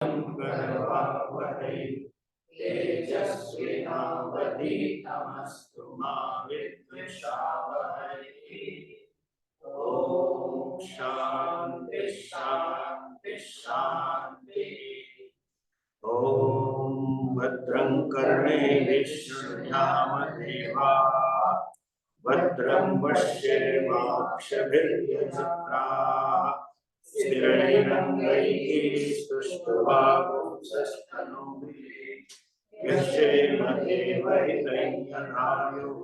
करवावहै तेजस्विनावधीतमस्तु मा विद्विषावहै। ओम शांति शांति शांति। ओम भद्रं कर्णेभिः शृणुयाम देवाः भद्रं पश्येमाक्षभिर्यजत्राः स्थिरैरङ्गैः स्तुष्ट्वागुंसस्तनूभिः यशेमदेवहितैर्यदायुः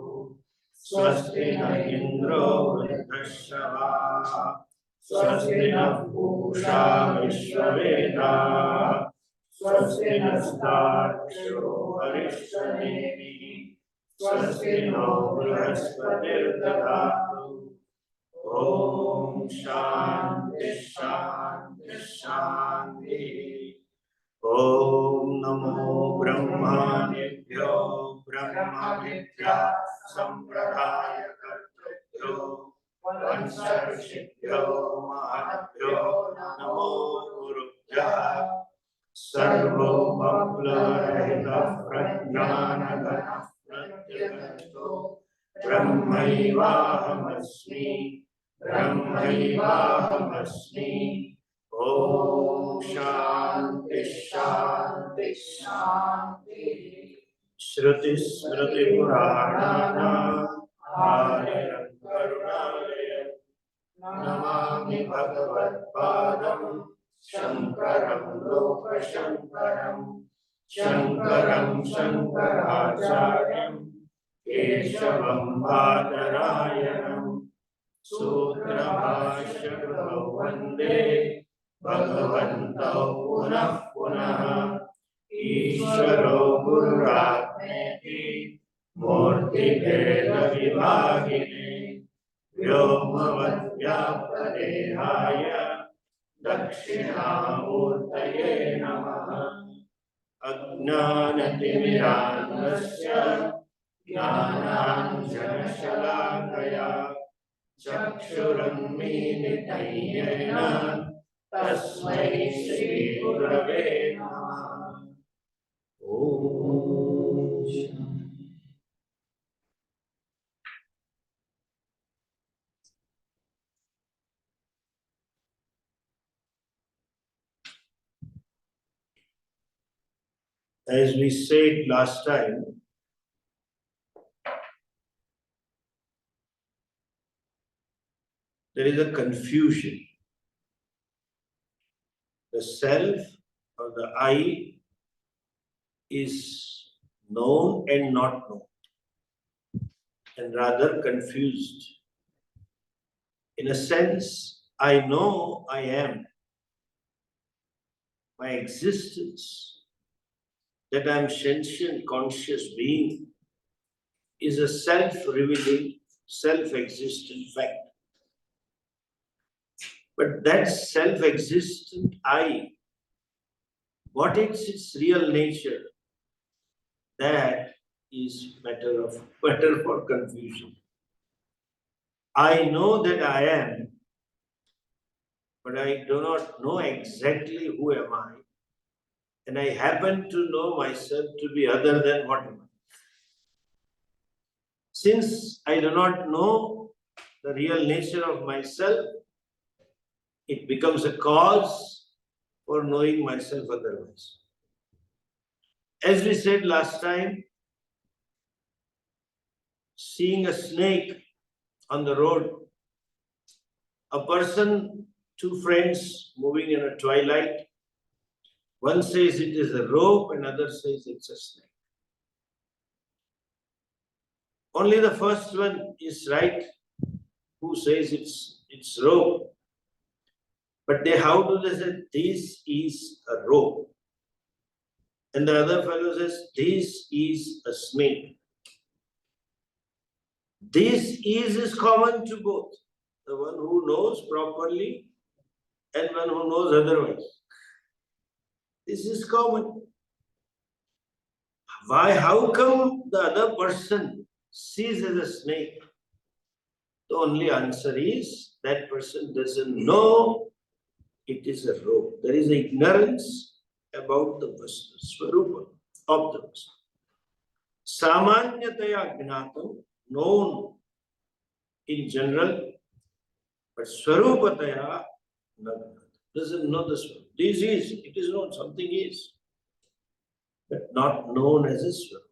स्वस्ति न इन्द्रो वृद्धश्रवाः स्वस्ति नः पूषा विश्ववेदाः स्वस्ति नस्तार्क्ष्यो हरिष्ठनेमिः स्वस्ति नो बृहस्पतिर्दधातु। ओम शांति शांति शांति। ओम नमो ब्रह्मादिभ्यो ब्रह्म विद्या संप्रदाय कर्तृभ्यो वंशर्षिभ्यो महद्भ्यो नमो गुरुभ्यः। सर्वोपप्लवरहितः प्रज्ञानघनः प्रत्यगर्थो ब्रह्मैवाहमस्मि ब्रह्मैवाहमस्मि। ओम शांति शांति शांति। श्रुति स्मृति पुराणानाम् आलयं करुणालयं नमामि भगवत्पादं शंकरं लोकशंकरं शंकरं शंकराचार्यं केशवं बादरायणं सूत्रभाष्यकृतौ वन्दे भगवन्तौ पुनः पुनः। ईश्वरो गुरुरात्मेति मूर्तिभेदविभागिने व्योमवद्व्याप्तदेहाय दक्षिणामूर्तये नमः। अज्ञानतिमिरान्धस्य ज्ञानाञ्जनशलाकया चक्षुरुन्मीलितं येन तस्मै श्रीगुरवे नमः। ओम। As we said last time, there is a confusion. The self or the I is known and not known, and rather confused. In a sense, I know I am. My existence, that I am sentient, conscious being, is a self-revealing, self-existent fact. But that self-existent I, what is its real nature? That is matter for confusion. I know that I am, but I do not know exactly who am I, and I happen to know myself to be other than what am I. Since I do not know the real nature of myself, it becomes a cause for knowing myself otherwise. As we said last time, seeing a snake on the road, a person, two friends moving in a twilight, one says it is a rope, another says it's a snake. Only the first one is right, who says it's rope. But how do they say this is a rope? And the other fellow says this is a snake. This is common to both. The one who knows properly and one who knows otherwise. This is common. Why? How come the other person sees as a snake? The only answer is that person doesn't know it is a rope. There is ignorance about the Vastu, Swarupa of the Vastu. Samanyataya Gnatam, known in general, but Swarupataya doesn't know the Swarupa. It is known, something is, but not known as a Swarupa.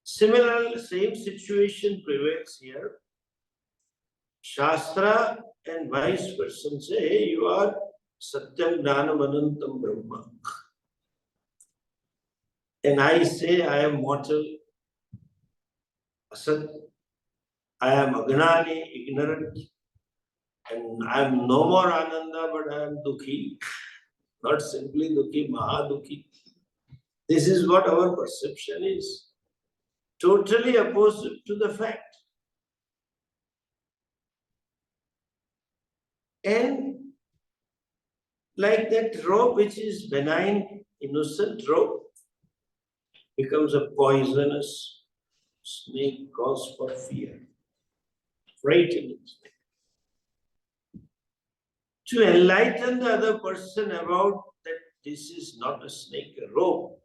Similarly, same situation prevails here. Shastra and wise person say, hey, you are Satyam Jnanam Anantam Brahma. And I say, I am mortal, Asat, I am Agnani, ignorant, and I am no more Ananda, but I am Dukhi. Not simply Dukhi, Mahadukhi. This is what our perception is. Totally opposite to the fact. And like that rope which is benign, innocent rope, becomes a poisonous snake, cause for fear, frightening snake. To enlighten the other person about that this is not a snake, a rope,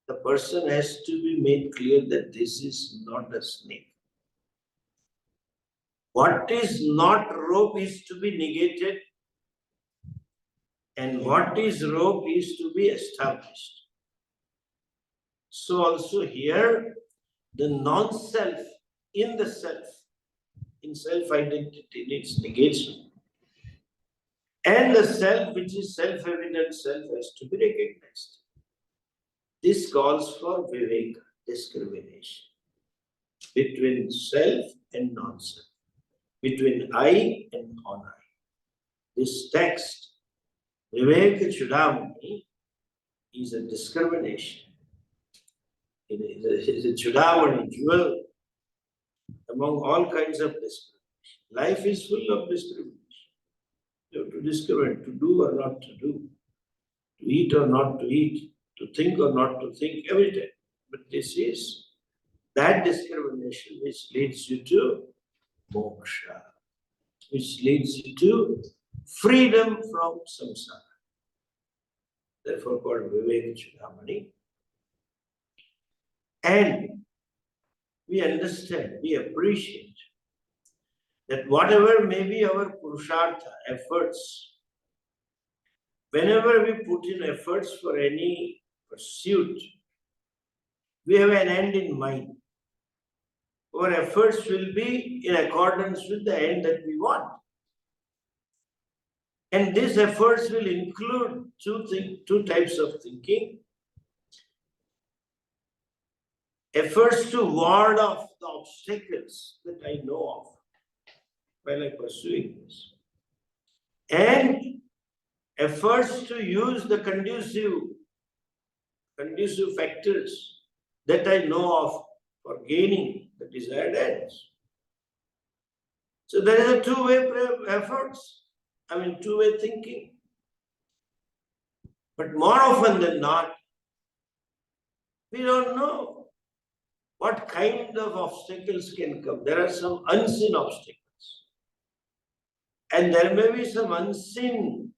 the person has to be made clear that this is not a snake. What is not rope is to be negated, and what is rope is to be established. So also here, the non-self in the self, in self-identity needs negation. And the self, which is self-evident self, has to be recognized. This calls for Vivek, discrimination between self and non-self, between I and non-I. This text, Vivek Chudamani, is a discrimination. It is a Chudamani, jewel, among all kinds of discrimination. Life is full of discrimination. You have to discriminate, to do or not to do, to eat or not to eat, to think or not to think, every time. But this is that discrimination which leads you to moksha, which leads you to freedom from samsara. Therefore called Vivek Chudamani. And we understand, we appreciate that whatever may be our purushartha, efforts, whenever we put in efforts for any pursuit, we have an end in mind. Our efforts will be in accordance with the end that we want. And these efforts will include two types of thinking. Efforts to ward off the obstacles that I know of while I'm pursuing this. And efforts to use the conducive factors that I know of for gaining the desired ends. So there is a two-way efforts, two-way thinking. But more often than not, we don't know what kind of obstacles can come. There are some unseen obstacles. And there may be some unseen,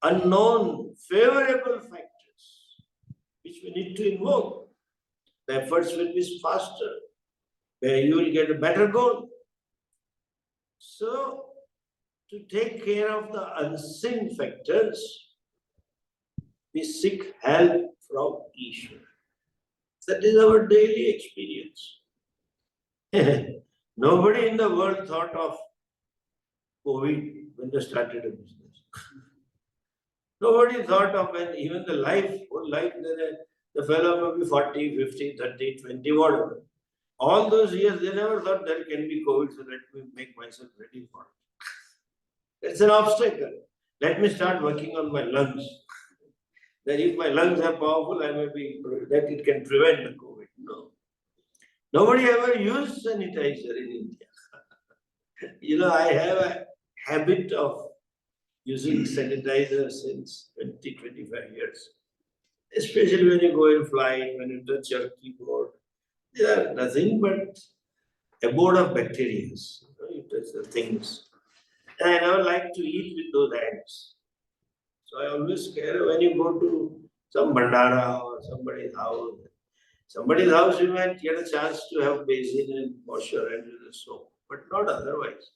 unknown, favorable factors which we need to invoke. The efforts will be faster, where you will get a better goal. So, to take care of the unseen factors, we seek help from Ishvara. That is our daily experience. Nobody in the world thought of COVID when they started a business. Nobody thought of when even the whole life, the fellow may be 40, 50, 30, 20, whatever. All those years, they never thought there can be COVID, so let me make myself ready for it. It's an obstacle. Let me start working on my lungs. That if my lungs are powerful, that it can prevent the COVID. No. Nobody ever used sanitizer in India. I have a habit of using sanitizer since 20, 25 years. Especially when you go in flight, when you touch your keyboard. They are nothing but abode of bacteria. You touch the things. And I never like to eat with those hands. So I always care when you go to some bandara or somebody's house. Somebody's house, you might get a chance to have basin and wash your hands with a soap, but not otherwise.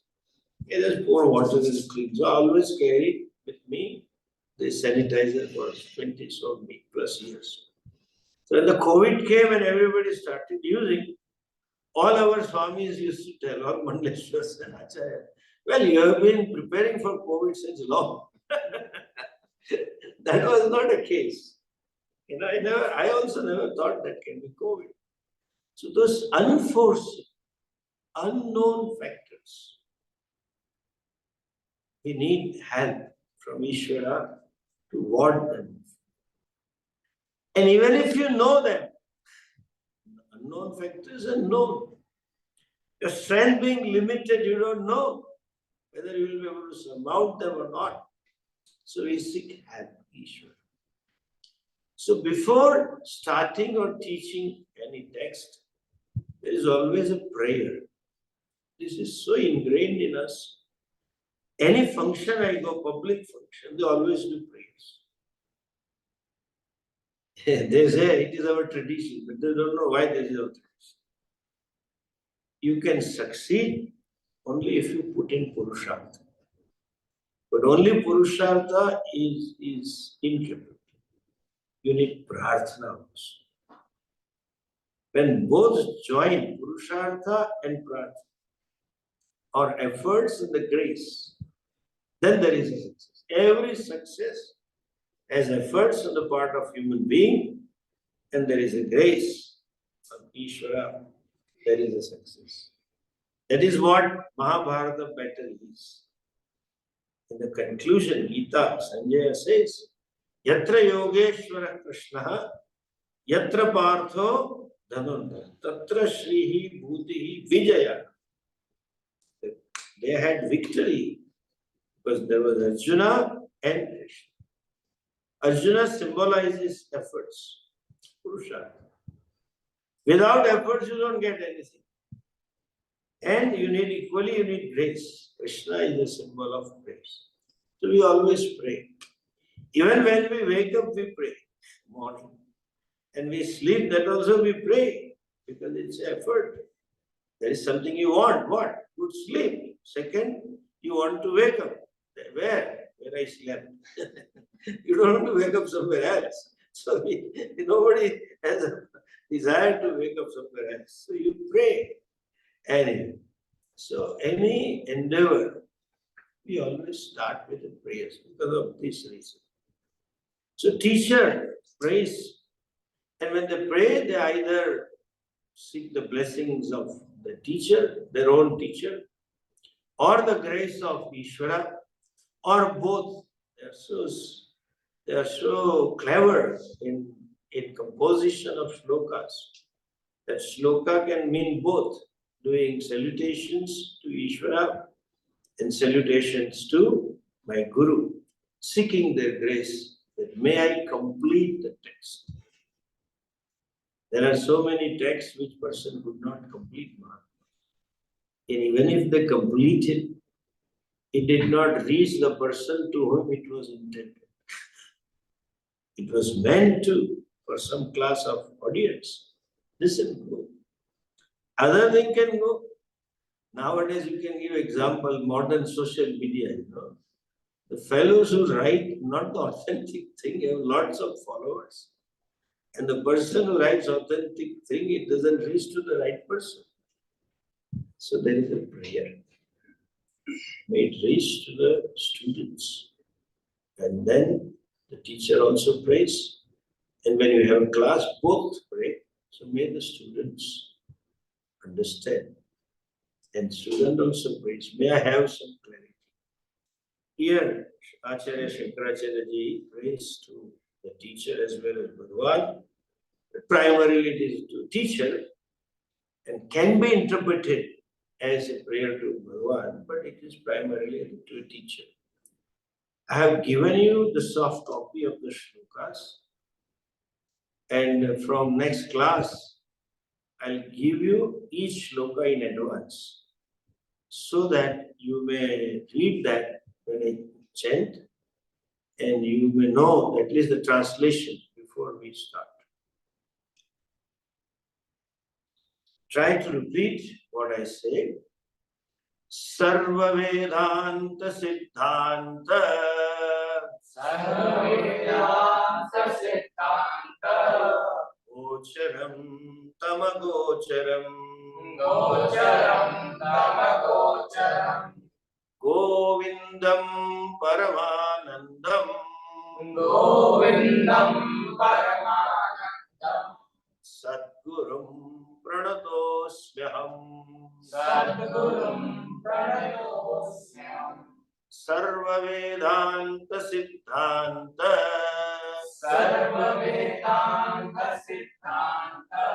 You just pour water and clean. So I always carry with me the sanitizer for 20 so plus years. So when the COVID came and everybody started using, all our Swamis used to tell, all Mandleshwars and Acharya, well, you have been preparing for COVID since long. That was not a case. I also never thought that can be COVID. So those unforeseen, unknown factors, we need help from Ishvara to ward them. And even if you know them, unknown factors are known. Your strength being limited, you don't know whether you will be able to surmount them or not. So we seek help, Ishvara. So before starting or teaching any text, there is always a prayer. This is so ingrained in us. Any function I go, public function, they always do prayers. They say it is our tradition, but they don't know why this is our tradition. You can succeed only if you put in Purushartha. But only Purushartha is incapable. You need Prarthana also. When both join, Purushartha and Prarthana, or efforts in the grace, then there is a success. Every success has efforts on the part of human being, and there is a grace of Ishvara, there is a success. That is what Mahabharata battle is. In the conclusion, Gita, Sanjaya says, Yatra Yogeshwara Krishna, Yatra Partho Dhanurdhara, Tatra Shrihi Bhutihi Vijaya. They had victory because there was Arjuna and Krishna. Arjuna symbolizes efforts, Purushartha. Without efforts, you don't get anything. And you need grace. Krishna is a symbol of grace. So we always pray. Even when we wake up, we pray. Morning. And we sleep, that also we pray. Because it's effort. There is something you want. What? Good sleep. Second, you want to wake up. Where? Where I slept. You don't want to wake up somewhere else. So nobody has a desire to wake up somewhere else. So you pray. Anyway, so any endeavor, we always start with the prayers because of this reason. So teacher prays, and when they pray, they either seek the blessings of the teacher, their own teacher, or the grace of Ishvara, or both. They are so clever in composition of shlokas that shloka can mean both, doing salutations to Ishvara and salutations to my Guru, seeking their grace that may I complete the text. There are so many texts which person could not complete, and even if they completed, it did not reach the person to whom it was intended. It was meant to for some class of audience. Listen, go. Other thing can go. Nowadays, you can give example, modern social media, The fellows who write not the authentic thing have lots of followers. And the person who writes authentic thing, it doesn't reach to the right person. So there is a prayer. May it reach to the students. And then the teacher also prays. And when you have a class, both pray. So may the students understand. And student also prays. May I have some clarity. Here, Acharya Shankaracharyaji prays to the teacher as well as Bhagwan. But primarily it is to teacher and can be interpreted as a prayer to Bhagwan, but it is primarily to a teacher. I have given you the soft copy of the shlokas, and from next class, I'll give you each shloka in advance so that you may read that when I chant, and you may know at least the translation before we start. Try to repeat what I say. Sarva Vedanta Siddhanta. Sarva Vedanta Siddhanta. Gocharam Tamagocharam. Gocharam Tamagocharam. Govindam Paramanandam. Govindam Paramanandam. Sadgurum Pranatosmyaham. Sadgurum Pranatosmyaham. Sarva Vedanta Siddhanta. Sarva Vedanta Siddhanta.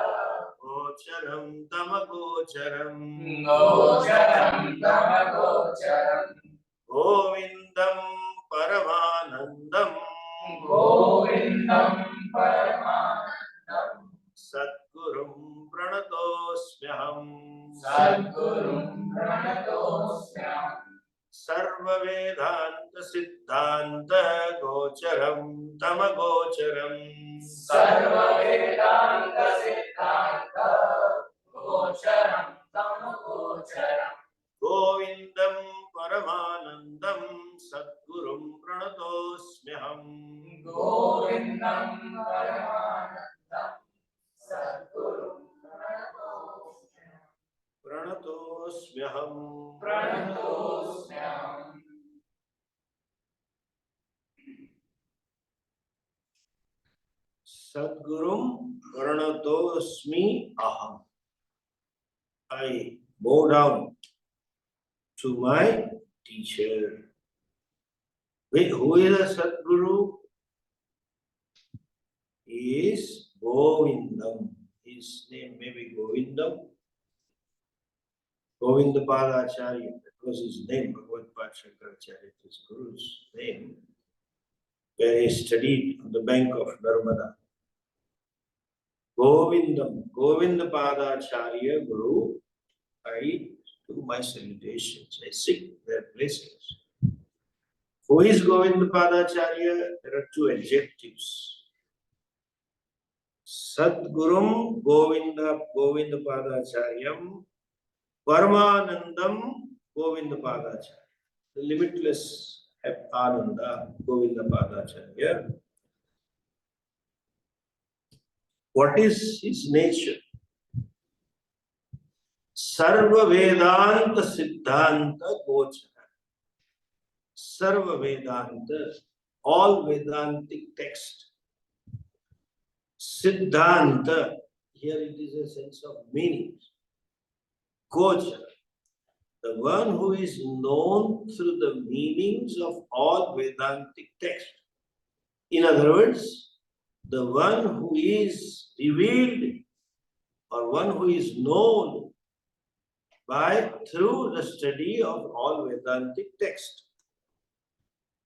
Gocharam Tamagocharam. Gocharam Tamagocharam. Govindam Paramanandam. Govindam Paramanandam. Sadgurum Pranatosmyaham. Sadgurum Pranatosmyaham. Sarva Vedanta Siddhanta Gocharam Tamagocharam. Sarva Vedanta Siddhanta. Gocharam Tamagocharam. Govindam Paramanandam Sadgurum Pranatosmyaham. Govindam Paramanandam. Sadgurum Pranatosmyaham. Pranatosmyaham. Pranatosmyaham. Sadgurum Pranatosmi Aham. I bow down to my teacher. Wait, who is a Sadguru? He is Govindam. His name may be Govindam. Govindapadacharya. That was his name, Bhagavad Shankaracharya, his Guru's name, where he studied on the bank of Narmada. Govindam, Govindapadacharya Guru, I do my salutations. I seek their blessings. Who is Govindapadacharya? There are two adjectives. Sadgurum Govindapadacharya, Paramanandam Govindapadacharya. The limitless Ananda Govindapadacharya. What is his nature? Sarva Vedanta Siddhanta Gochara. Sarva Vedanta, all Vedantic text. Siddhanta, here it is a sense of meaning. Gochara, the one who is known through the meanings of all Vedantic text. In other words, the one who is revealed or one who is known through the study of all Vedantic text.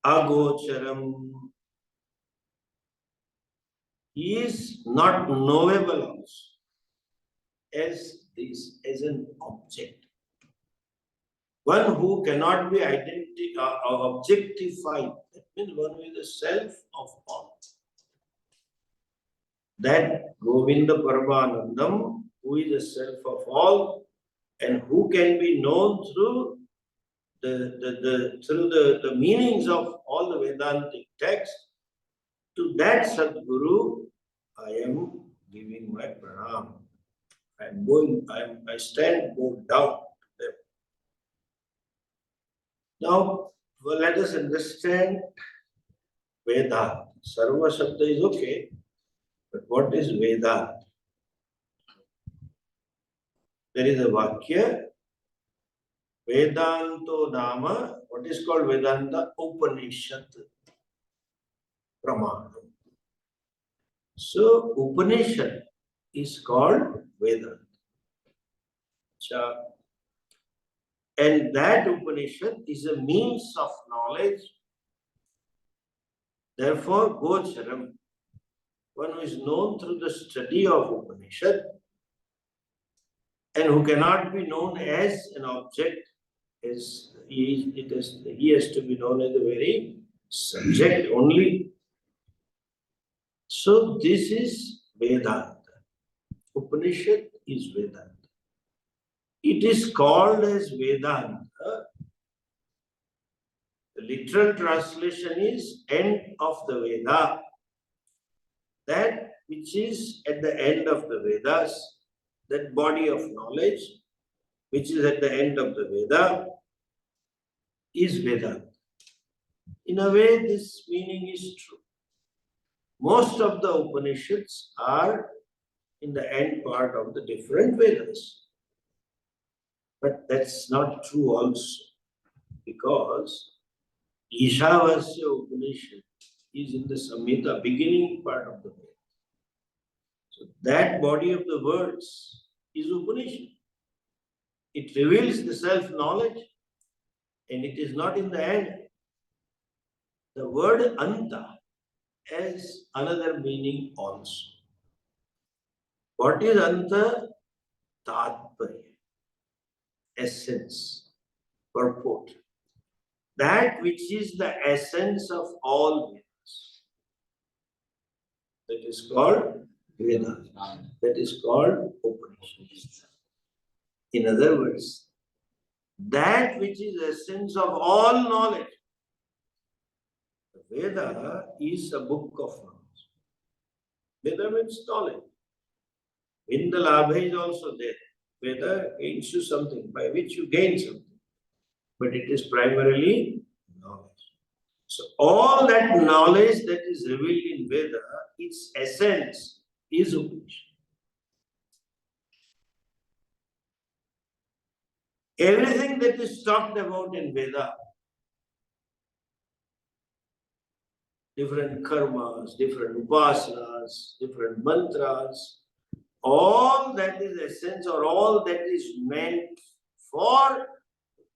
Agocharam. He is not knowable also as an object. One who cannot be objectified. That means one who is the self of all. That Govinda Paramanandam, who is the self of all, and who can be known through the meanings of all the Vedantic texts, to that Sadguru, I am giving my pranam. I stand bowed down to them. Now, let us understand Vedanta. Sarva Shabda is okay, but what is Vedanta? There is a Vakya, Vedanto Nama, what is called Vedanta? Upanishad Pramana. So, Upanishad is called Vedanta. And that Upanishad is a means of knowledge. Therefore, Gocharam, one who is known through the study of Upanishad and who cannot be known as an object, he has to be known as the very subject only. So this is Vedanta. Upanishad is Vedanta. It is called as Vedanta. The literal translation is end of the Veda. That which is at the end of the Vedas, that body of knowledge, which is at the end of the Veda, is Vedanta. In a way, this meaning is true. Most of the Upanishads are in the end part of the different Vedas. But that's not true also, because Ishavasya Upanishad is in the Samhita, beginning part of the Veda. So that body of the words is Upanishad. It reveals the self-knowledge, and it is not in the end. The word Anta has another meaning also. What is Anta? Tatparya, essence, purport. That which is the essence of all Vedas. That is called Veda. That is called Upanishad. In other words, that which is essence of all knowledge. The Veda is a book of knowledge. Veda means knowledge. Vindalabha is also there. Veda gains you something by which you gain something. But it is primarily knowledge. So all that knowledge that is revealed in Veda, its essence is Upanishad. Everything that is talked about in Veda, different karmas, different upasanas, different mantras, all that is essence or all that is meant for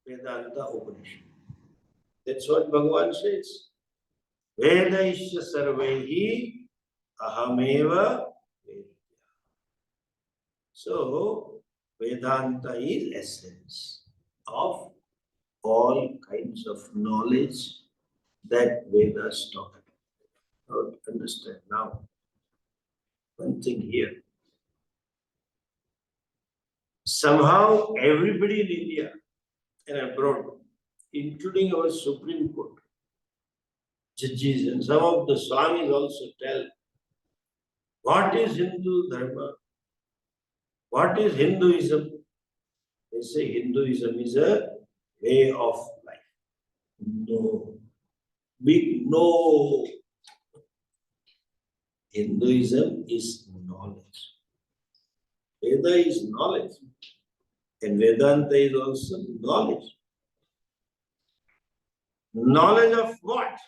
Vedanta Upanishad. That's what Bhagavan says. Vedaisya sarvehi ahameva vedya. So, Vedanta is essence of all kinds of knowledge that Vedas talk about. Now, understand now. One thing here. Somehow, everybody in India and abroad, including our Supreme Court, judges and some of the Swamis also tell, what is Hindu Dharma? What is Hinduism? They say Hinduism is a way of life. No. Big no. Hinduism is knowledge. Veda is knowledge. And Vedanta is also knowledge. Knowledge of what?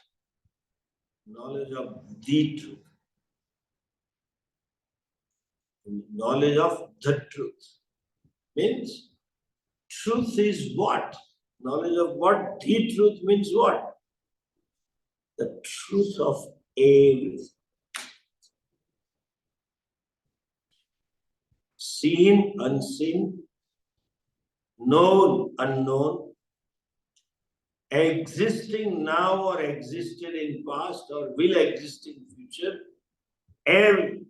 Knowledge of the truth. Knowledge of the truth. Means truth is what? Knowledge of what? The truth means what? The truth of everything. Seen, unseen, known, unknown, existing now or existed in past or will exist in future, every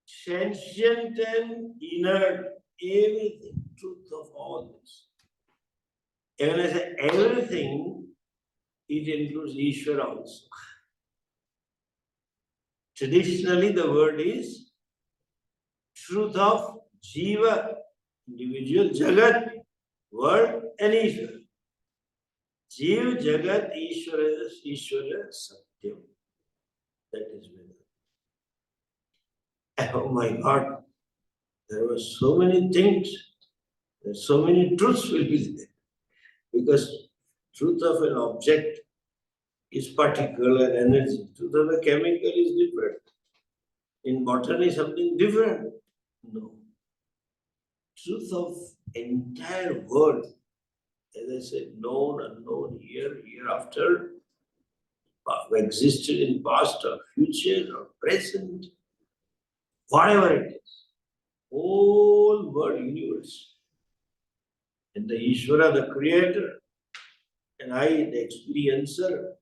sentient and inert, everything, truth of all this. And when I say everything, it includes Ishvara also. Traditionally, the word is truth of Jiva, individual, Jagat, world, and Ishvara. Jiv, Jagat, Ishvara, Ishvara, Satyam. That is Vedanta. Oh my God, there were so many things, there's so many truths will be there. Because truth of an object is particle and energy. Truth of a chemical is different. In botany, something different. No. Truth of entire world, as I said, known, unknown, here, hereafter, existed in past or future or present, whatever it is, whole world, universe. And the Ishvara, the creator, and I, the experiencer,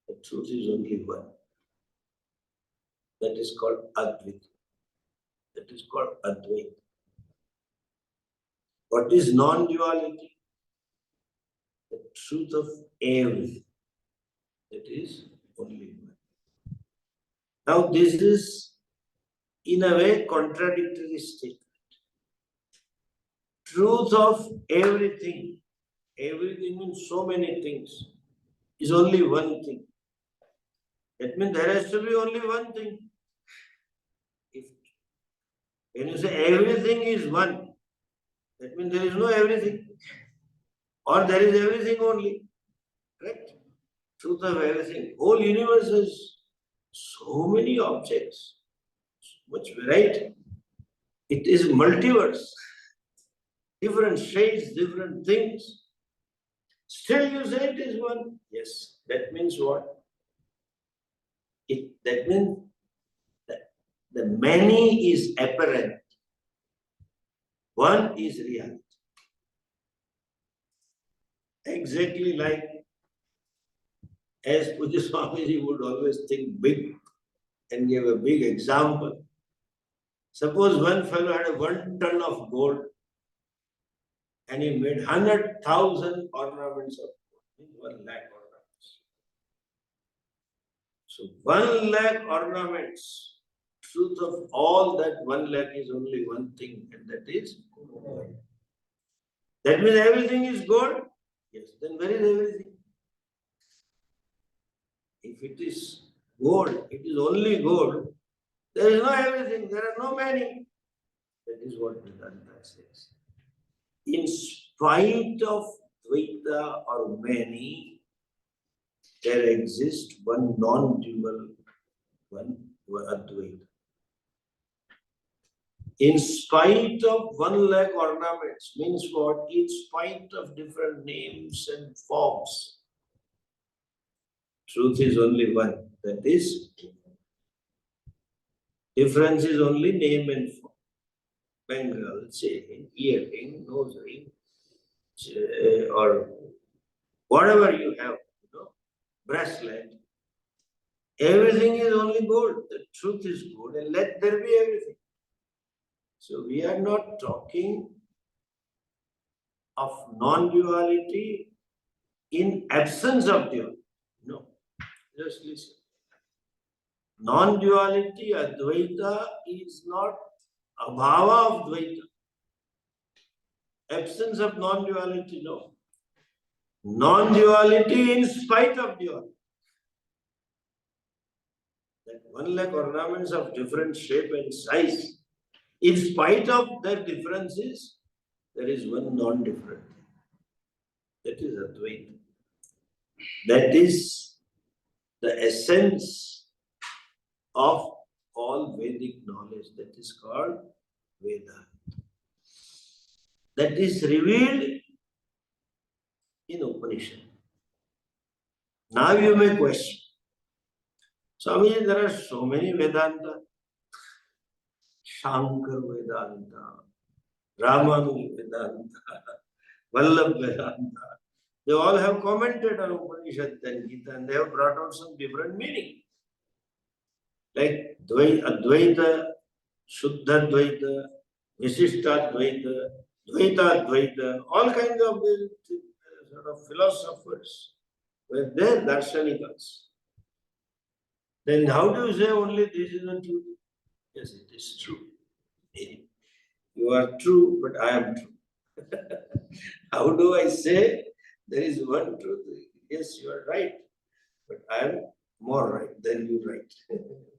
the truth is only one. That is called Advaita. That is called Advaita. What is non-duality? The truth of everything. That is only one. Now this is in a way contradictory statement. Truth of everything. Everything means so many things. Is only one thing. That means there has to be only one thing. If when you say everything is one, that means there is no everything. Or there is everything only. Correct? Truth of everything. Whole universe has so many objects, so much variety. It is multiverse. Different shades, different things. Still you say it is one. Yes. That means what? That means that the many is apparent. One is reality. Exactly like as Puj Swamiji would always think big and give a big example. Suppose one fellow had 1 ton of gold and he made 100,000 ornaments of gold, 1 lakh ornaments. So 1 lakh ornaments, truth of all that 1 lakh is only one thing, and that is gold. That means everything is gold? Yes, then where is everything? If it is gold, it is only gold, there is no everything, there are no many. That is what Vedanta says. In spite of Dvaita or many, there exists one non-dual, one Advaita. In spite of 1 lakh ornaments, means what? In spite of different names and forms, truth is only one. That is, difference is only name and form. Bengal, chain, earring, nose ring, or whatever you have, bracelet. Everything is only gold. The truth is gold, and let there be everything. So we are not talking of non-duality in absence of duality. No, just listen. Non-duality, Advaita, is not abhava of Dvaita. Absence of non-duality, no. Non-duality in spite of duality. That 1 lakh ornaments of different shape and size, in spite of their differences, there is one non-different thing. That is Advaita. That is the essence of all Vedic knowledge. That is called Vedanta. That is revealed in Upanishad. Now you may question, Swami, there are so many Vedanta. Shankar Vedanta, Ramanu Vedanta, Vallabh Vedanta. They all have commented on Upanishad and Gita, and they have brought out some different meaning. Like Advaita, Shuddha Advaita, Visishta Advaita, Dvaita Advaita, all kinds of sort of philosophers were there, Darshanikas. Then how do you say only this is the truth? Yes, it is true. You are true, but I am true. How do I say there is one truth? Yes, you are right, but I am more right than you right.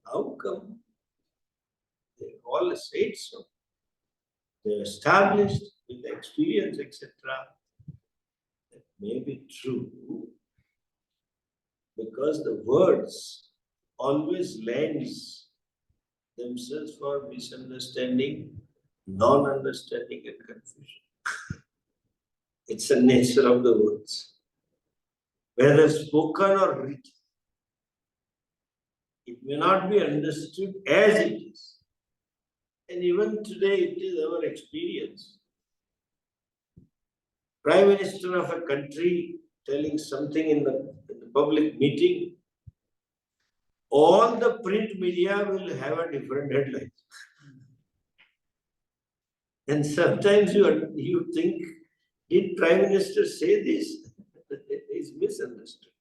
How come? They all say it so. They established with experience, etc. That may be true because the words always lends themselves for misunderstanding, non-understanding and confusion. It's the nature of the words. Whether spoken or written, it may not be understood as it is. And even today, it is our experience. Prime Minister of a country telling something in the public meeting, all the print media will have a different headline. And sometimes you think, did Prime Minister say this? It's misunderstood.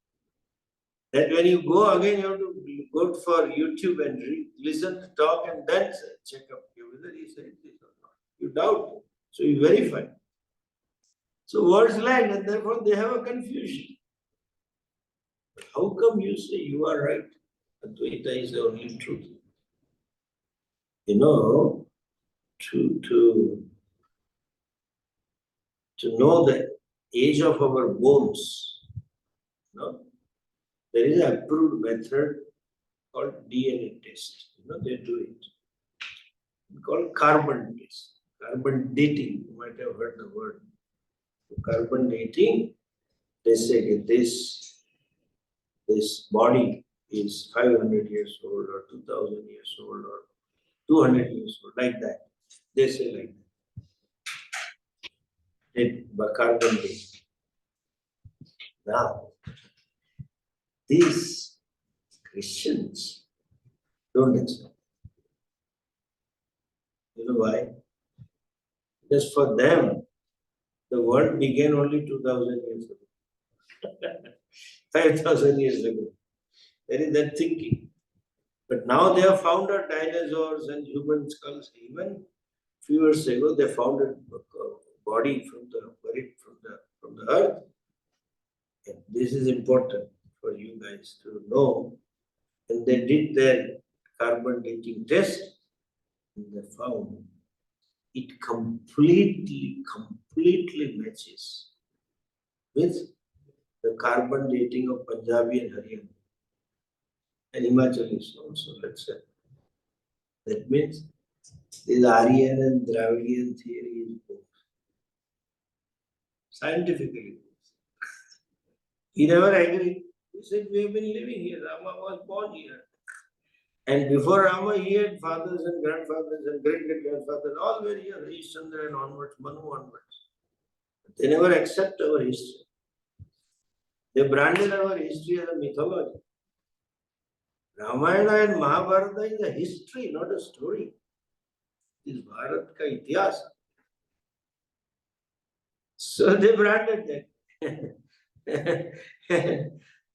That when you go again, you have to go for YouTube and listen to talk and then check up whether he said this or not. You doubt, so you verify. So words land and therefore they have a confusion. But how come you say you are right? Advaita is the only truth. You know, to know the age of our bones, you know, there is an approved method called DNA test. You know, they do it. It's called carbon test, carbon dating. You might have heard the word. Carbon dating, they say this body is 500 years old or 2000 years old or 200 years old, like that. They say like that. By carbon dating. Now, these Christians don't accept. You know why? Because for them, the world began only 2000 years ago, 5000 years ago. There is that thinking. But now they have found our dinosaurs and human skulls. Even few years ago, they found a body buried from the earth. And this is important for you guys to know. And they did their carbon dating test, and they found it completely matches with the carbon dating of Punjabi and Haryana. And Himachalis also, let's say. That means this Aryan and Dravidian theory is both. Scientifically. He never agreed. He said, we have been living here. Rama was born here. And before Rama, he had fathers and grandfathers and great-great-grandfathers, all were here, Rishchandra and onwards, Manu onwards. But they never accept our history. They branded our history as a mythology. Ramayana and Mahabharata is a history, not a story. It is Bharat ka itihas. So they branded that.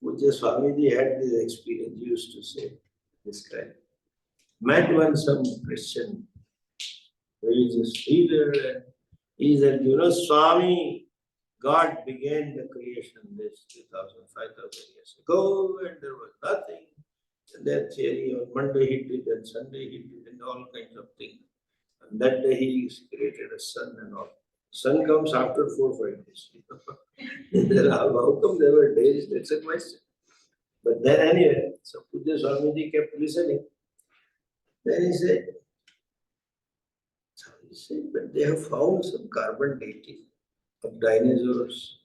Puj Swamiji had this experience, he used to say, describe. Met one some Christian religious leader, and he said, you know, Swami, God began the creation this 2000, 5000 years ago, and there was nothing. And that theory on Monday he did, and Sunday he did, and all kinds of things. And that day he created a sun and all. Sun comes after 4-5 days. How come there were days? That's a question. But then anyway, so Puj Swamiji kept listening. Then he said, but they have found some carbon dating of dinosaurs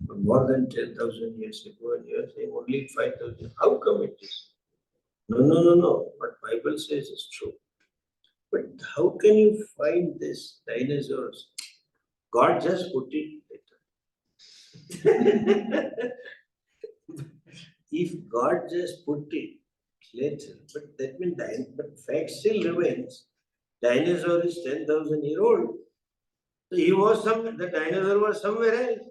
more than 10,000 years ago, and you are saying only 5,000. How come it is? No. What Bible says is true. But how can you find this dinosaurs? God just put it later. If God just put it later, but that means but fact still remains. Dinosaur is 10,000 years old. So the dinosaur was somewhere else.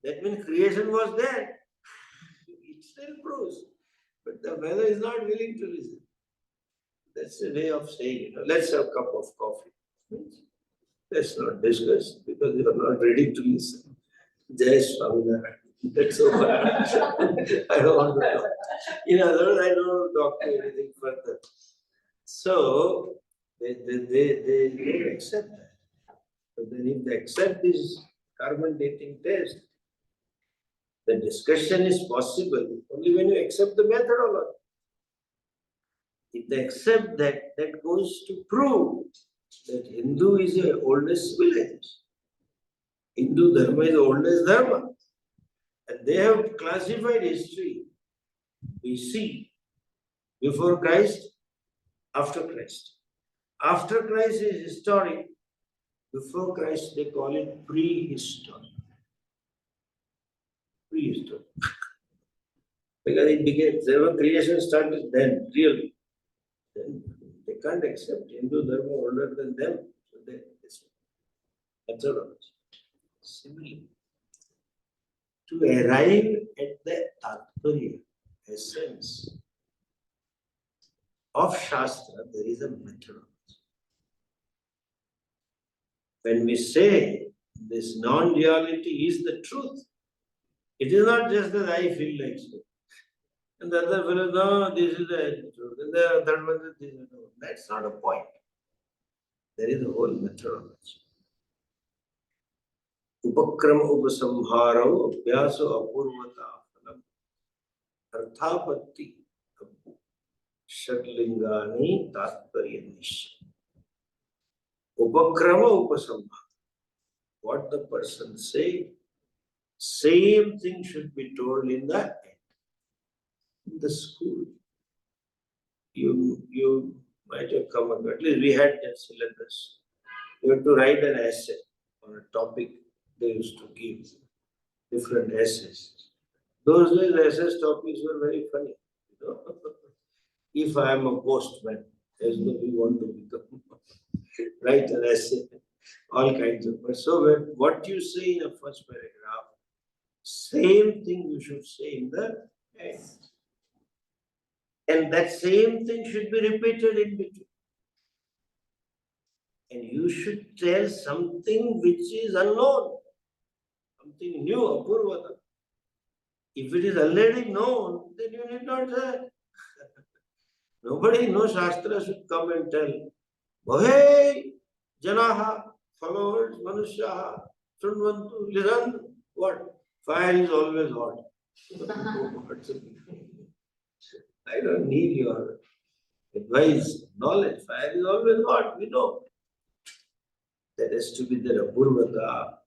That means creation was there. It still proves. But the fellow is not willing to listen. That's the way of saying, let's have a cup of coffee. Let's not discuss because you are not ready to listen. Jai Swaminarayan. That's all. I don't want to talk. I don't want to talk to anything further. So they don't accept that. But then if they accept this carbon dating test, the discussion is possible only when you accept the methodology. If they accept that, that goes to prove that Hindu is the oldest civilization. Hindu Dharma is the oldest Dharma. And they have classified history, BC, before Christ, after Christ. After Christ is historic, before Christ they call it prehistoric. prehistoric. Because it became, their creation started then, really. Then they can't accept Hindu Dharma older than them. So they, it's methodology. Similarly, to arrive at the Tatparya, essence of Shastra, there is a methodology. When we say this non-duality is the truth, it is not just that I feel like so. And the other fellow, no, this is the truth. And the third one, this is no. That's not a point. There is a whole methodology. Upakrama upasamharo abhyaso apurvata phalam arthapatti shatlingani tatparya nishya. Upakrama upasamhara. What the person say, same thing should be told in the end. In the school, you might have come across, at least we had that syllabus. You had to write an essay on a topic. They used to give different essays. Those days, essay topics were very funny. You know? If I am a postman, as though we want to become, write an essay, all kinds of. So what you say in the first paragraph, same thing you should say in the end. And that same thing should be repeated in between. And you should tell something which is unknown, something new, apurvata. If it is already known, then you need not say. Nobody, no Shastra should come and tell, oh, hey, Janaha, followers, Manusyaha, Shunvantu, listen, what? Fire is always hot. I don't need your advice, knowledge. Fire is always hot, we know. That has to be the apurvata,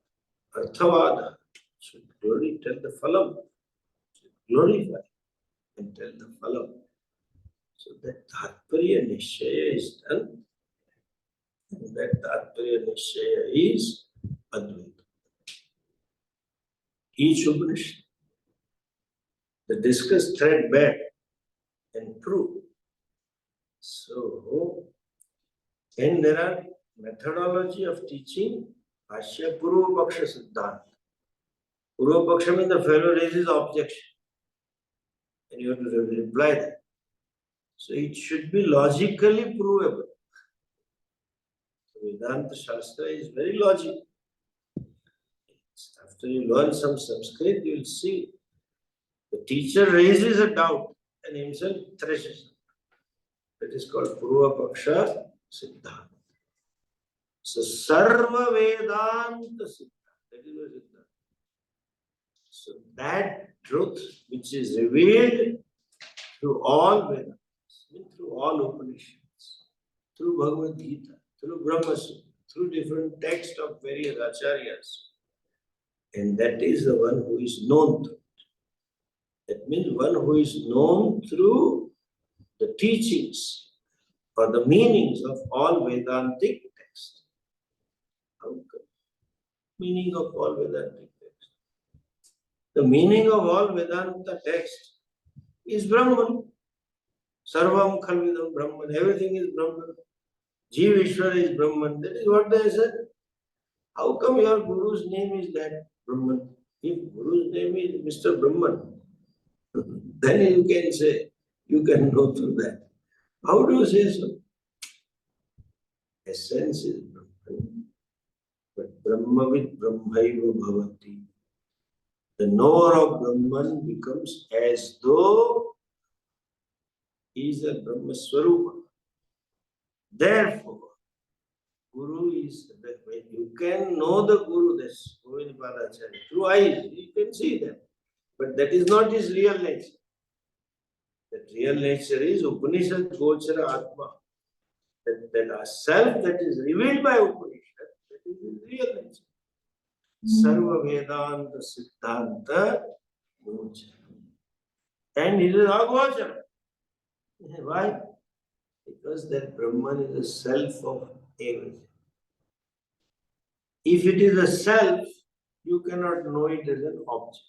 arthavada. Should glory tell the phalam. Should glorify and tell the phalam. So that Tatparya Nishchaya is done. And that Tatparya Nishchaya is Advaita. Each Upanishad, the discuss thread back and prove. So, and there are methodology of teaching Bhashya Purva Paksha Siddhanta. Purva Paksha means the fellow raises objection. And you have to reply that. So it should be logically provable. So Vedanta Shastra is very logical. After you learn some Sanskrit, you will see the teacher raises a doubt and himself threshes. That is called Purva Paksha Siddhanta. So Sarva Vedanta Siddhanta. That is what Siddhanta. So that truth which is revealed through all Vedas, through all Upanishads, through Bhagavad Gita, through Brahma Sutra, through different texts of various acharyas. And that is the one who is known through it. That means one who is known through the teachings or the meanings of all Vedantic texts. How come? Meaning of all Vedantic texts. The meaning of all Vedanta texts is Brahman. Sarvam Khalvidam Brahman. Everything is Brahman. Jeev Ishvara is Brahman. That is what they said. How come your Guru's name is that Brahman? If Guru's name is Mr. Brahman, then you can say, you can go through that. How do you say so? Essence is Brahman. But Brahmavid Brahmaiva Bhavati. The knower of Brahman becomes as though he is a Brahma Swarupa. Therefore, Guru is that way. You can know the Guru, this Govind Padacharya, through eyes, you can see them. But that is not his real nature. That real nature is Upanishad Gochara Atma. That self that is revealed by Upanishad, that is his real nature. Sarva Vedanta Siddhanta Gochara. And it is Agochara. Why? Because that Brahman is the self of everything. If it is a self, you cannot know it as an object.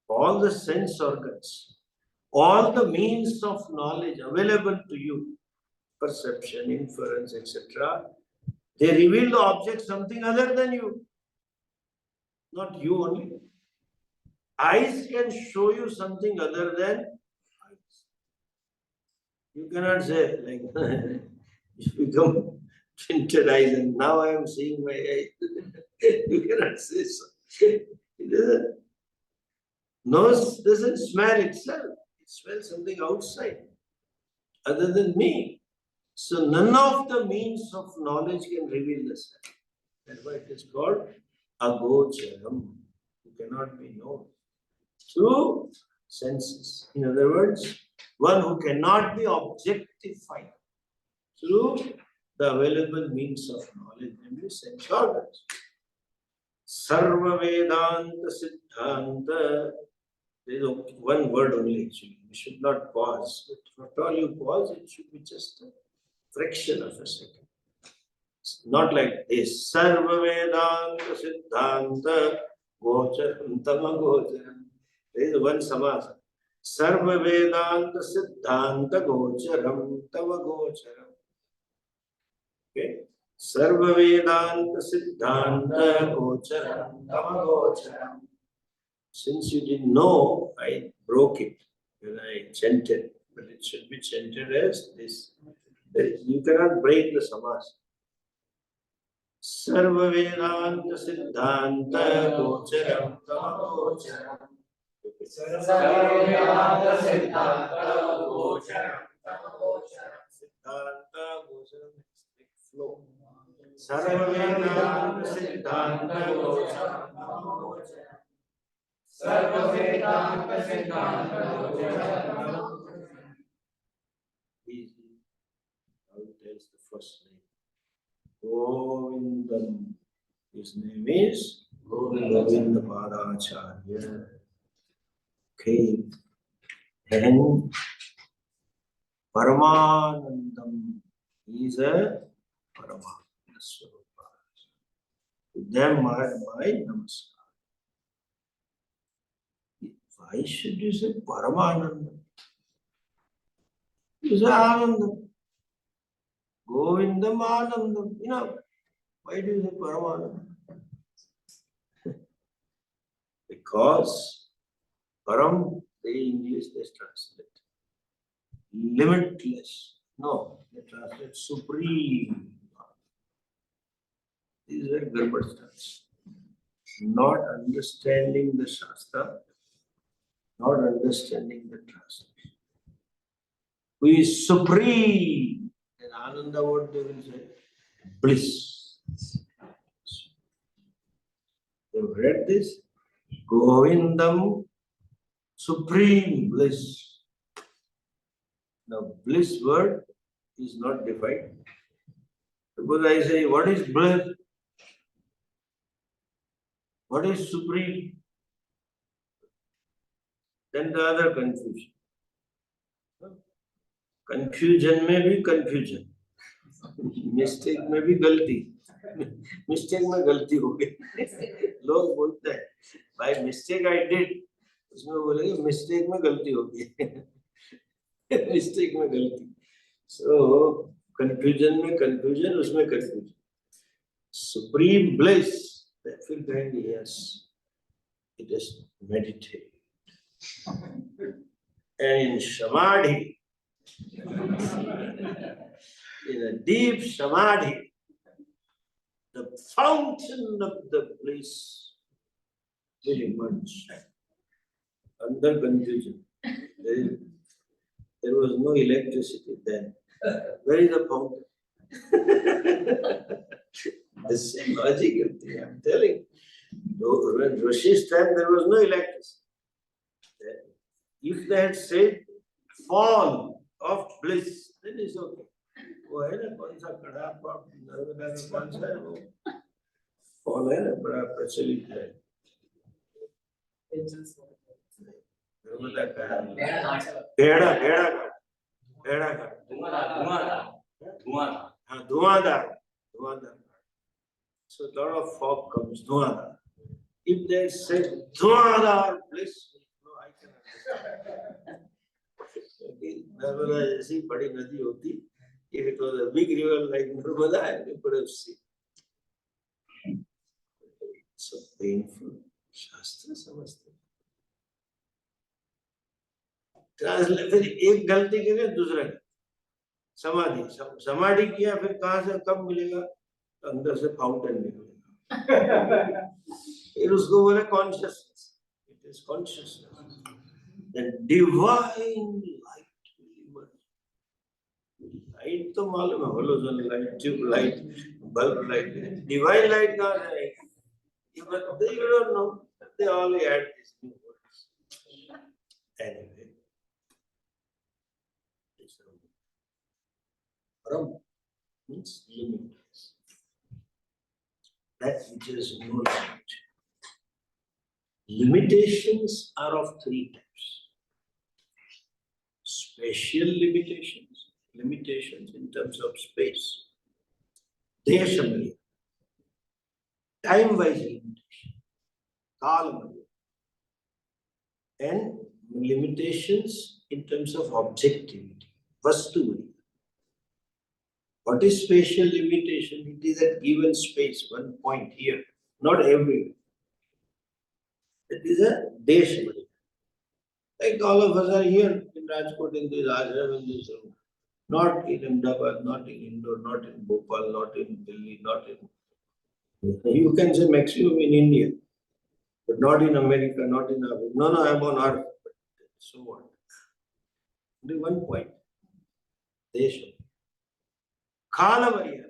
all the sense organs, all the means of knowledge available to you, perception, inference, etc., they reveal the object something other than you, not you only. Eyes can show you something other than eyes. You cannot say, like, if you become tinted eyes and now I am seeing my eyes. You cannot say so. It doesn't. Nose doesn't smell itself. It smells something outside, other than me. So none of the means of knowledge can reveal the self. That's why it is called agocharam. It cannot be known through senses. In other words, one who cannot be objectified through the available means of knowledge, namely sense organs. Sarva Vedanta Siddhanta. There is one word only actually. We should not pause. But for all you pause, it should be just a fraction of a second. It's not like this. Sarva Vedanta Siddhanta Gocharam Tama Gocharam. There is one samasa. Sarva Vedanta Siddhanta Gocharam Tava Gocharam. Okay? Sarva Vedanta Siddhanta Gocharam Tama Gocharam. Since you didn't know, I broke it when I chanted, but it should be chanted as this. You cannot break the samas. Sarva Vedanta Siddhanta Gocharam Tama Gocharam. Sarva Vedanta Siddhanta Gocharam Tama Gocharam. Siddhanta Gocharam is like flow. Sarva Vedanta Siddhanta Gocharam Tama Gocharam. Sarva Vedanta Siddhanta Gocharam. Easy. Now it tells the first name. Govindam. His name is Govinda Padacharya. Okay. Then Paramanandam. He is a Paramananda Swarupa. To them my namaskar. Why should you say Paramanandam? You say Anandam. Govindam Anandam. Enough. Why do you say Paramanandam? Because Param, the English they translate limitless. No, they translate supreme. These are Garbhad stance. Not understanding the Shastra, not understanding the translation. Who is supreme? And Ananda, what they will say? Bliss. You've read this? Govindam, supreme bliss. Now, bliss word is not defined. Suppose I say, what is bliss? What is supreme? Then the other confusion. Confusion may be confusion. Mistake may be गलती. Mistake में गलती हो गई. लोग बोलते हैं, by mistake I did. उसमें बोलेंगे mistake में गलती हो गई. Mistake में गलती. So confusion में confusion, उसमें confusion. Supreme bliss. That will find yes. It is meditate. And in samadhi, in a deep samadhi, the fountain of the bliss will emerge. Under confusion, there was no electricity then. Where is the fountain? The same logic of thing I'm telling. When Rishi's time, there was no electricity. If they had said fall of bliss, then it's okay. वो है ना कौन सा कड़ा pop Narmada में कौन सा है वो फॉल है ना बड़ा प्रचलित है नर्मदा का बेड़ा बेड़ा का बेड़ा का हाँ धुआंधार धुआंधार so a lot of fog comes Dhuandhar if they said Dhuandhar bliss Narmada ऐसी बड़ी नदी होती, if it was a big river like Narmada, it would have seen. So painful. Shastra समझते. ट्रांसलेट फिर एक गलती करे दूसरा समाधि समाधि किया फिर कहाँ से कब मिलेगा अंदर से फाउंटेन निकलेगा फिर उसको बोले consciousness it is consciousness the divine light light तो मालूम है halogen light tube light bulb light divine light कहाँ से आएगी you don't know they all add these new words anyway. Param means limitless. That which is no limit. Limitations are of three types. Spatial limitations, limitations in terms of space. Deshamali, time-wise limitation, kalamali, and limitations in terms of objectivity, vastumali. What is spatial limitation? It is a given space, one point here, not everywhere. It is a deshamali. Like all of us are here in Rajkot, in this ashram, in this room. Not in Ahmedabad, not in Indore, not in Bhopal, not in Delhi, not in... You can say maximum in India, but not in America, not in Africa. No, I am on earth. So what? Only one point. Deshamali. Kalavarya.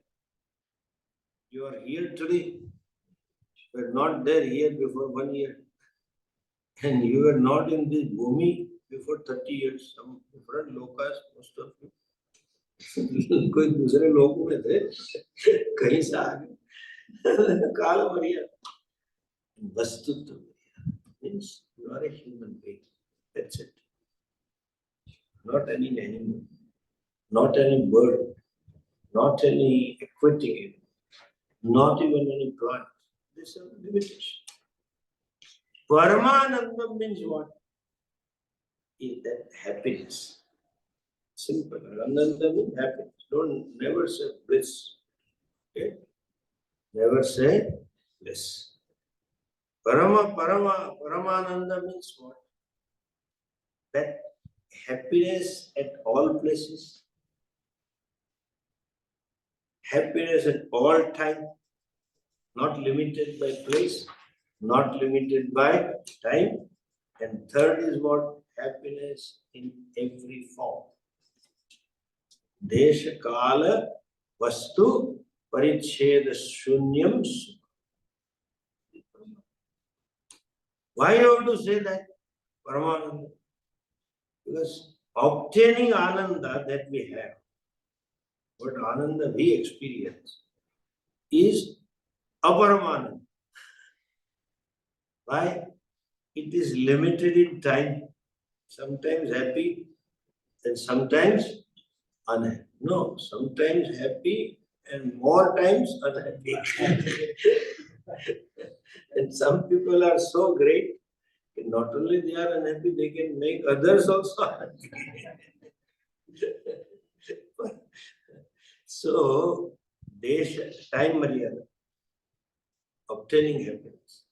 You are here today. You were not there here before 1 year. And you were not in this bhumi before 30 years. Some different lokas, most of you. कोई दूसरे लोगों में थे कहीं से आ गए कालवर्या वस्तुत्व means you are a human being. That's it. Not any animal, not any bird, not any aquatic animal, not even any plant. This is a limitation. Paramanandam means what? Is that happiness. Simple. Ananda means happiness. Don't never say bliss. Okay? Never say bliss. Paramananda means what? That happiness at all places, happiness at all time, not limited by place, not limited by time. And third is what? Happiness in every form. Desha kala vastu paricheda shunyam. Why you have to say that? Paramananda. Because obtaining ananda that we have, what ananda we experience, is aparamananda. Why? It is limited in time. Sometimes happy and sometimes unhappy. No, sometimes happy and more times unhappy. And some people are so great, not only they are unhappy, they can make others also unhappy. So, Desha, time Maryada, obtaining happiness.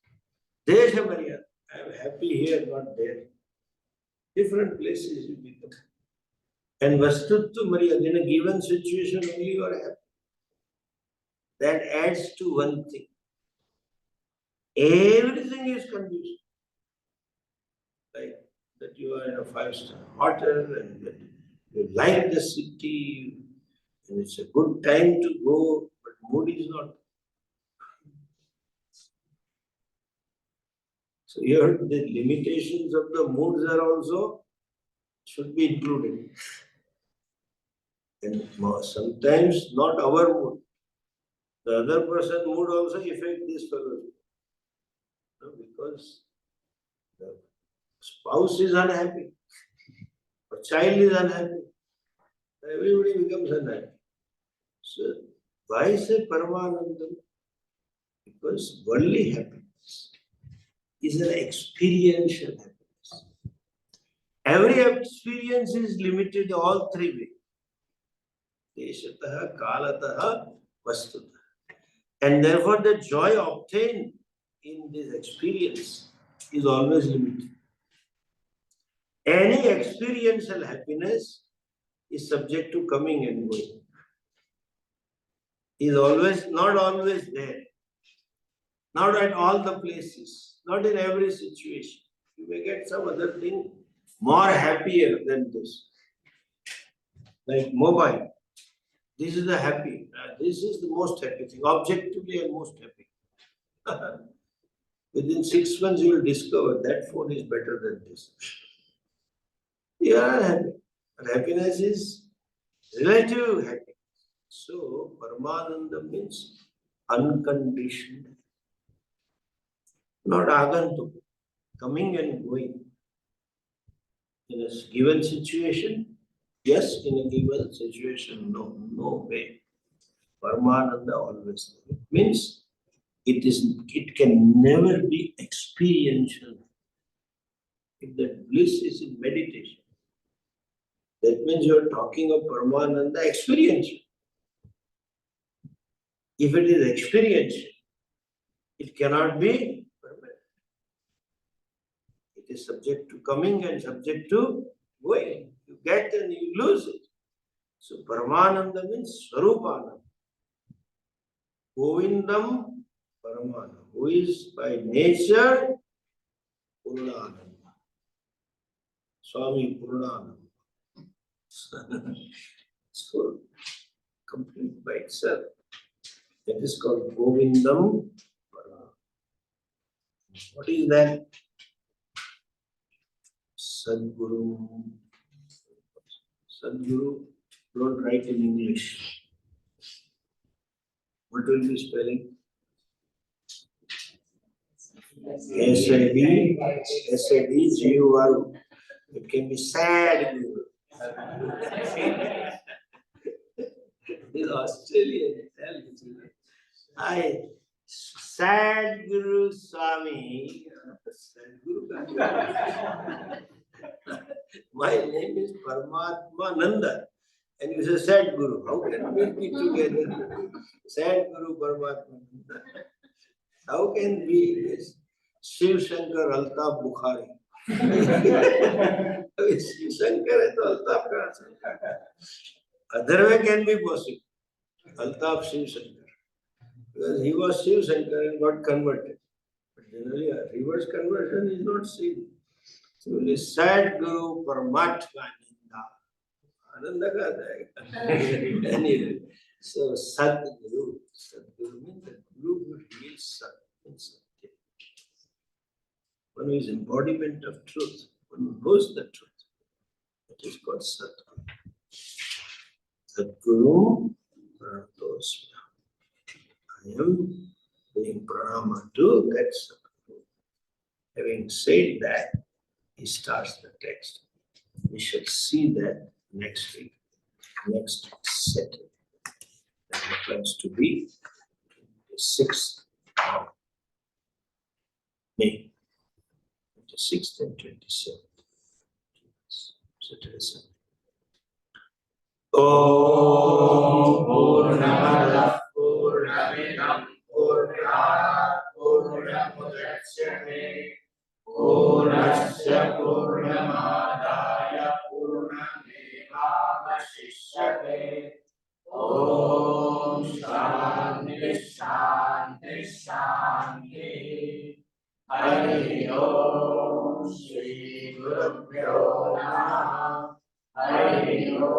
Desha Maryada, I am happy here, not there. Different places you become. And Vastuttu Maryada, in a given situation only you are happy. That adds to one thing. Everything is conducive. Like that you are in a 5-star hotel and that you like the city and it's a good time to go, but mood is not. So here the limitations of the moods are also should be included. And sometimes not our mood. The other person's mood also affect this fellow. No, because the spouse is unhappy, or child is unhappy, everybody becomes unhappy. So why say Paramanandam? Because worldly happiness is an experiential happiness. Every experience is limited all three ways. Deshataha, kalataha, vastutaha. And therefore the joy obtained in this experience is always limited. Any experiential happiness is subject to coming and going. Is always, not always there. Not at all the places, not in every situation. You may get some other thing more happier than this. Like mobile. This is the happy. This is the most happy thing. Objectively, I'm most happy. Within 6 months, you will discover that phone is better than this. You are happy. But happiness is relative happiness. So, Paramananda means unconditioned. Not agantuk, coming and going. In a given situation, yes, in a given situation, no, no way. Paramananda always. It means it can never be experiential. If that bliss is in meditation, that means you are talking of Paramananda experiential. If it is experiential, it cannot be permanent. It is subject to coming and subject to going. You get and you lose it. So Paramananda means Swarupananda. Govindam Paramananda, who is by nature Purnananda. Swami Purnananda. So complete by itself. That is called Govindam Paramananda. What is that? Sadguru. Sadguru, don't write in English. What will be spelling? S-A-D, S-A-D-G-U-R. It can be sad guru. This Australian, sad Guru Swami. Sad Guru. My name is Paramatma Nanda. And you say sad Guru. How can we be together? Sad Guru Paramatma Nanda. How can we? Yes. Shiv Shankar Altaf Bukhari. Shiv Shankar and Altaf ka. Other way can be possible. Altaf Shiv Shankar. Because he was Shiv Shankar and got converted. But generally, a reverse conversion is not seen. So, it is sad Guru Paramatma Nanda. Ananda ka anyway, so Sadguru. Sadguru means the Guru who reveals Sat. One who is embodiment of truth. One who knows the truth. That is called Sadguru. Sadguru Pranatosmi. I am doing pranama to that Sadguru. Having said that, he starts the text. We shall see that next week, next Saturday. That happens to be the 6th of May. 26th and 27th. Saturday, Sunday. Om Purnamada Purnamidam Purnat Purnamudachyate Purnasya Purnamadaya Purnamevavashishyate Om Shanti Shanti Shanti Hari Om Shri Gurubhyo Namaha Hari Om